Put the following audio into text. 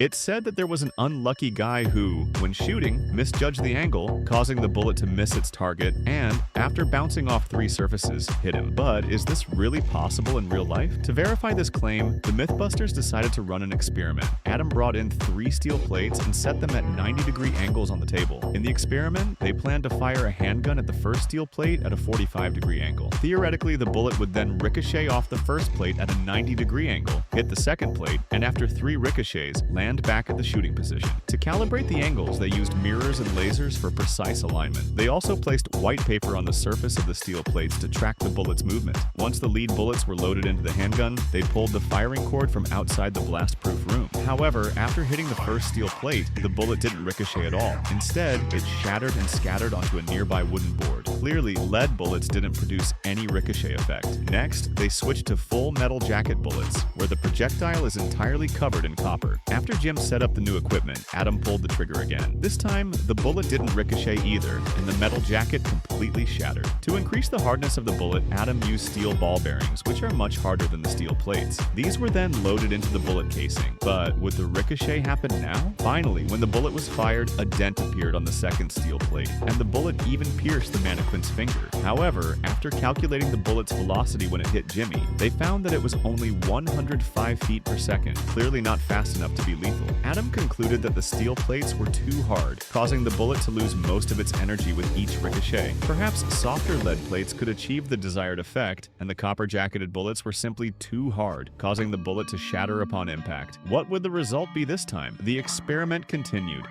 It's said that there was an unlucky guy who, when shooting, misjudged the angle, causing the bullet to miss its target and, after bouncing off 3 surfaces, hit him. But is this really possible in real life? To verify this claim, the Mythbusters decided to run an experiment. Adam brought in 3 steel plates and set them at 90-degree angles on the table. In the experiment, they planned to fire a handgun at the first steel plate at a 45-degree angle. Theoretically, the bullet would then ricochet off the first plate at a 90-degree angle, hit the second plate, and after 3 ricochets, land back at the shooting position. To calibrate the angles, they used mirrors and lasers for precise alignment. They also placed white paper on the surface of the steel plates to track the bullet's movement. Once the lead bullets were loaded into the handgun, they pulled the firing cord from outside the blast-proof room. However, after hitting the first steel plate, the bullet didn't ricochet at all. Instead, it shattered and scattered onto a nearby wooden board. Clearly, lead bullets didn't produce any ricochet effect. Next, they switched to full metal jacket bullets, where the projectile is entirely covered in copper. After Jim set up the new equipment, Adam pulled the trigger again. This time, the bullet didn't ricochet either, and the metal jacket completely shattered. To increase the hardness of the bullet, Adam used steel ball bearings, which are much harder than the steel plates. These were then loaded into the bullet casing. But would the ricochet happen now? Finally, when the bullet was fired, a dent appeared on the second steel plate, and the bullet even pierced the mannequin's finger. However, after calculating the bullet's velocity when it hit Jimmy, they found that it was only 105 feet per second, clearly not fast enough to be lethal. Adam concluded that the steel plates were too hard, causing the bullet to lose most of its energy with each ricochet. Perhaps softer lead plates could achieve the desired effect, and the copper-jacketed bullets were simply too hard, causing the bullet to shatter upon impact. What would the result be this time? The experiment continued.